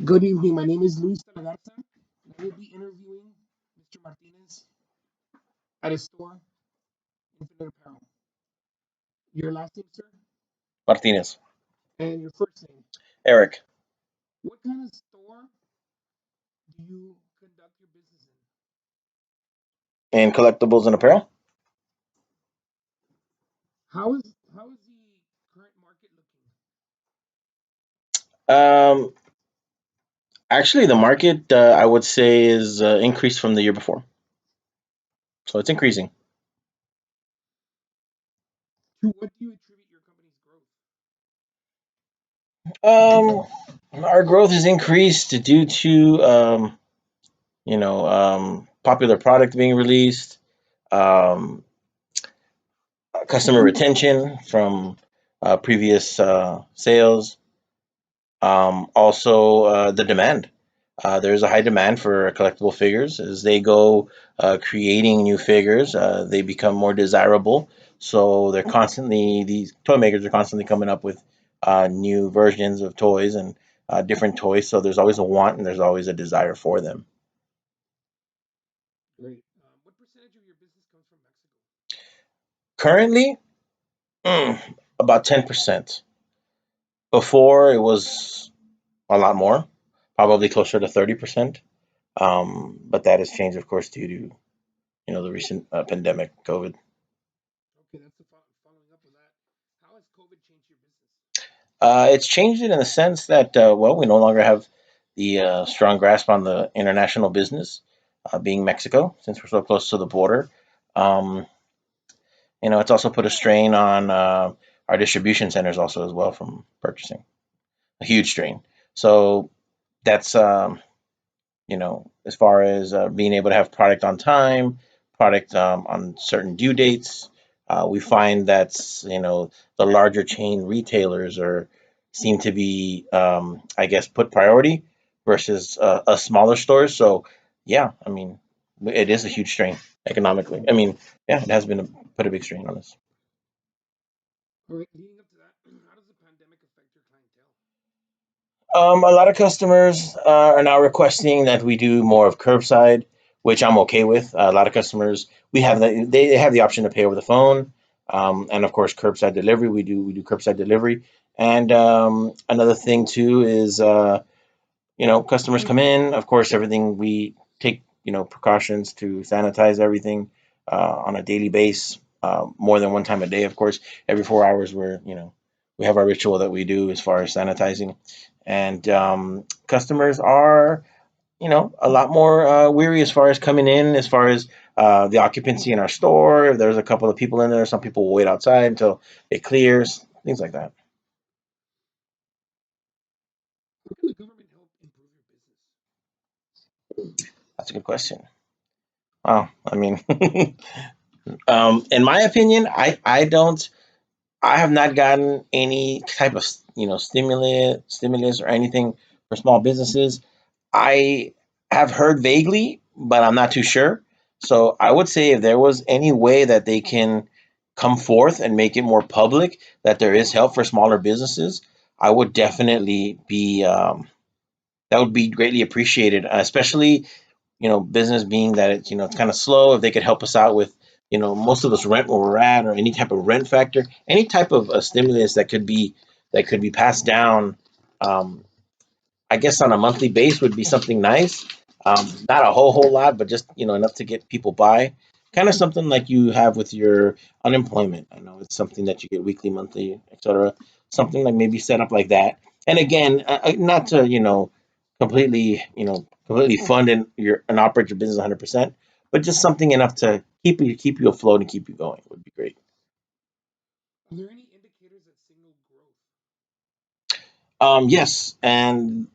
Good evening. My name is Luis Talagarza, and I will be interviewing Mr. Martinez at his store, Infinite Apparel. Your last name, sir, Martinez. and your first name. Erik. What kind of store do you conduct your business in? In collectibles and apparel. How is the current market looking? Um, Actually, the market I would say is increased from the year before, so it's increasing. To what do you attribute your company's growth? Um, our growth is increased due to popular product being released, um, customer retention from previous sales. Also, the demand. There's a high demand for collectible figures as they go creating new figures. They become more desirable, so these toy makers are constantly coming up with new versions of toys and different toys. So there's always a want and there's always a desire for them. Great. What percentage of your business comes from Mexico? Currently, mm, about 10%. Before it was a lot more, probably closer to 30%. But that has changed, of course, due to the recent pandemic, COVID. Okay, that's following up with that. How has COVID changed your business? It's changed it in the sense that we no longer have the strong grasp on the international business, being Mexico, since we're so close to the border. Um, it's also put a strain on our distribution centers also as well from purchasing, a huge strain. So that's as far as being able to have product on time, product on certain due dates. We find that's the larger chain retailers are seem to be, I guess, put priority versus a smaller stores. So yeah, I mean, it is a huge strain economically. I mean, yeah, it has been put a big strain on us. All right, leading up to that, how does the pandemic affect your clientele? A lot of customers are now requesting that we do more of curbside, which I'm okay with. A lot of customers they have the option to pay over the phone, and of course curbside delivery. We do curbside delivery, and another thing too is customers come in. Of course, everything we take precautions to sanitize everything on a daily base, more than one time a day. Of course, every 4 hours we have our ritual that we do as far as sanitizing, and customers are a lot more weary as far as coming in, as far as the occupancy in our store. If there's a couple of people in there, some people will wait outside until it clears, things like that. How can the government help improve your business? That's a good question. Wow, I mean, in my opinion, I have not gotten any type of stimulus or anything for small businesses. I have heard vaguely, but I'm not too sure. So I would say if there was any way that they can come forth and make it more public that there is help for smaller businesses, I would definitely be that would be greatly appreciated, especially business being that it's kind of slow. If they could help us out with most of us rent where we're at, or any type of rent factor, any type of stimulus that could be passed down. Um, I guess on a monthly base would be something nice. Not a whole lot, but just enough to get people by. Kind of something like you have with your unemployment. I know it's something that you get weekly, monthly, etc. Something like maybe set up like that. And again, not to completely fund and operate your business 100%, but just something enough to keep you afloat and keep you going would be great. Are there any indicators that signal growth? Yes, and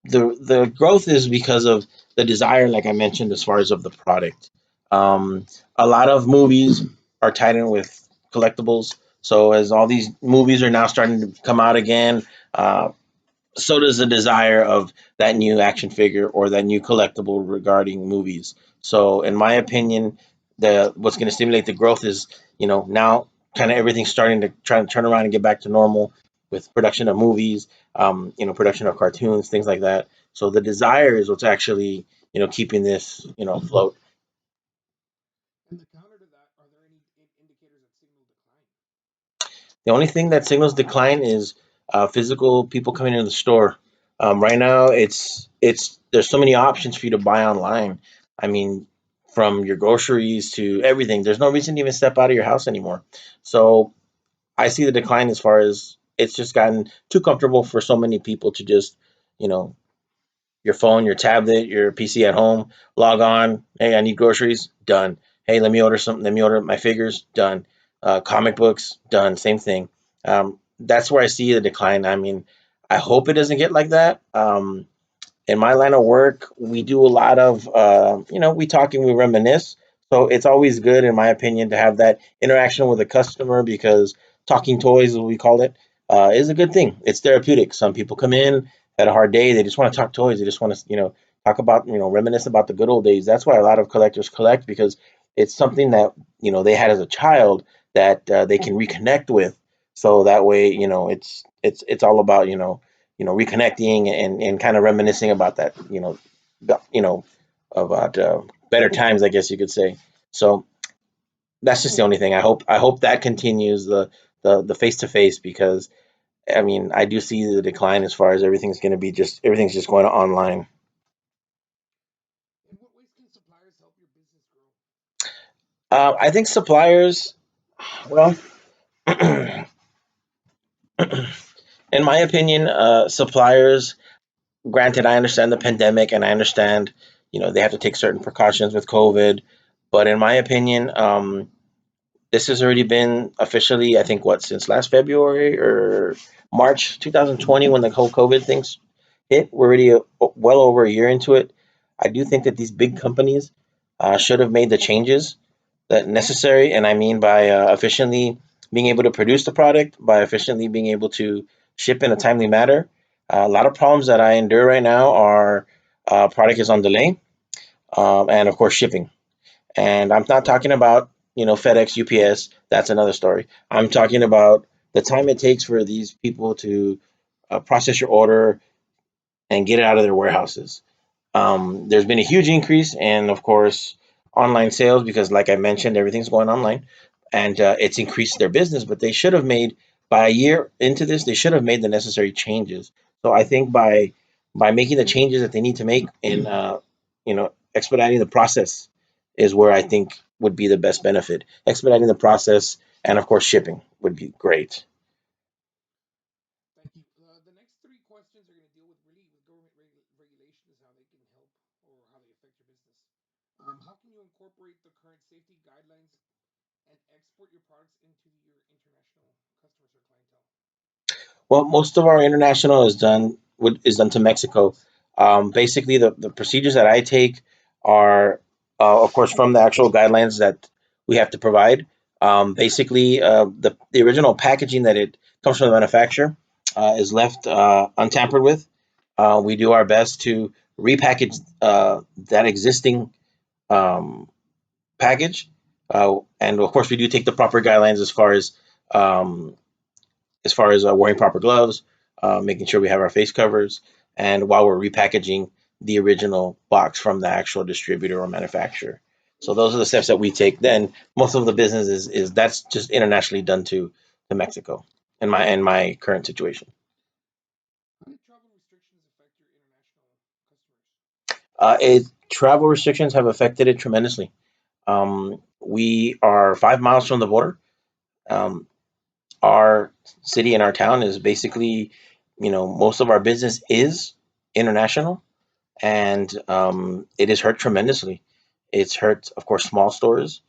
the growth is because of the desire, like I mentioned, as far as of the product. A lot of movies are tied in with collectibles. So as all these movies are now starting to come out again, so does the desire of that new action figure or that new collectible regarding movies. So in my opinion, the what's going to stimulate the growth is now kind of everything starting to try to turn around and get back to normal. with production of movies, production of cartoons, things like that. So the desire is what's actually keeping this afloat. And the counter to that, are there any indicators that signal decline? The only thing that signals decline is physical people coming into the store. Right now, it's there's so many options for you to buy online. I mean, from your groceries to everything. There's no reason to even step out of your house anymore. So I see the decline as far as it's just gotten too comfortable for so many people to just, you know, your phone, your tablet, your PC at home, log on. Hey, I need groceries. Done. Hey, let me order something. Let me order my figures. Done. Comic books. Done. Same thing. That's where I see the decline. I mean, I hope it doesn't get like that. In my line of work, we do a lot of, we talk and we reminisce. So it's always good, in my opinion, to have that interaction with a customer because talking toys, as we call it, is a good thing. It's therapeutic. Some people come in, had a hard day, they just want to talk toys. They just want to, talk about, reminisce about the good old days. That's why a lot of collectors collect because it's something that, they had as a child that they can reconnect with. So that way, it's all about, reconnecting and kind of reminiscing about that, about better times, I guess you could say. So that's just the only thing. I hope that continues the face to face because I mean I do see the decline as far as everything's just going online. In what ways can suppliers help your business grow? I think suppliers, well, in my opinion, suppliers. Granted, I understand the pandemic and I understand, they have to take certain precautions with COVID, but in my opinion, this has already been officially, I think, what, since last February or March 2020 when the whole COVID things hit. We're already well over a year into it. I do think that these big companies should have made the changes that necessary, and I mean by efficiently being able to produce the product, by efficiently being able to ship in a timely manner. A lot of problems that I endure right now are product is on delay, and of course shipping. And I'm not talking about, FedEx, UPS. That's another story. I'm talking about the time it takes for these people to process your order and get it out of their warehouses. There's been a huge increase in, of course, online sales because, like I mentioned, everything's going online, and it's increased their business. But they should have made by a year into this, they should have made the necessary changes. So I think by making the changes that they need to make in, expediting the process is where I think would be the best benefit. Expediting the process and, of course, shipping would be great. Thank you. The next three questions are going to deal with really with government regulations, how they can help or how they affect your business. How can you incorporate the current safety guidelines and export your products into your international customers or clientele? Well, most of our international is done to Mexico. Basically, the procedures that I take are, of course, from the actual guidelines that we have to provide. Basically, the original packaging that it comes from the manufacturer is left untampered with. We do our best to repackage that existing um, package, and of course, we do take the proper guidelines um, wearing proper gloves, making sure we have our face covers, and while we're repackaging the original box from the actual distributor or manufacturer. So those are the steps that we take. Then most of the business is that's just internationally done to Mexico in my current situation. How did travel restrictions affect your international customers? Travel restrictions have affected it tremendously. We are 5 miles from the border. Um, our city and our town is basically, most of our business is international, and it is hurt tremendously. It's hurt, of course, small stores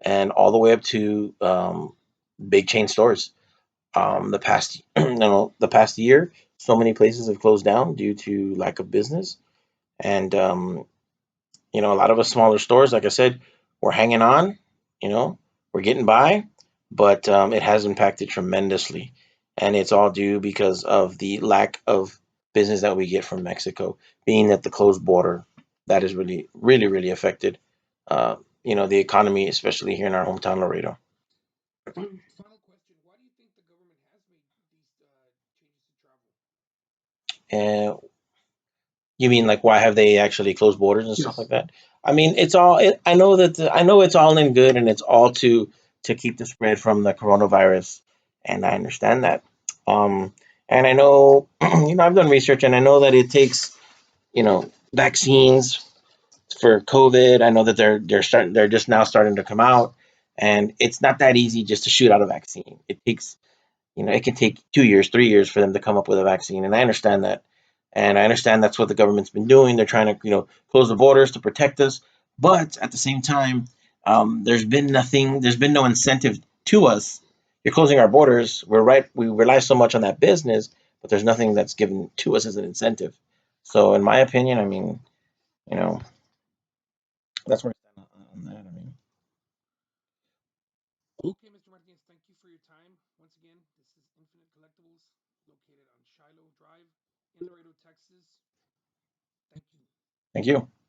and all the way up to big chain stores. The past year, so many places have closed down due to lack of business, and a lot of us smaller stores, like I said, we're hanging on, you know, we're getting by, but it has impacted tremendously. And it's all due because of the lack of business that we get from Mexico, being at the closed border. That has really, really, really affected, the economy, especially here in our hometown, Laredo. Final question: why do you think the government has made these Uh, you mean like why have they actually closed borders and stuff like Yes. that? I mean, it's all. I know that I know it's all in good, and it's all to keep the spread from the coronavirus, and I understand that. And I know, I've done research, and I know that it takes, vaccines for COVID. I know that they're just now starting to come out, and it's not that easy just to shoot out a vaccine. It takes, it can take 2 years, 3 years for them to come up with a vaccine, and I understand that. And I understand that's what the government's been doing. They're trying to, close the borders to protect us, but at the same time, there's been nothing. There's been no incentive to us. You're closing our borders. We're right. We rely so much on that business, but there's nothing that's given to us as an incentive. So, in my opinion, I mean, you know, that's where I stand on that. I mean, Okay, Mr. Martinez, thank you for your time. Once again, this is Infinite Collectibles, located on Shiloh Drive in Laredo, Texas. Thank you. thank you.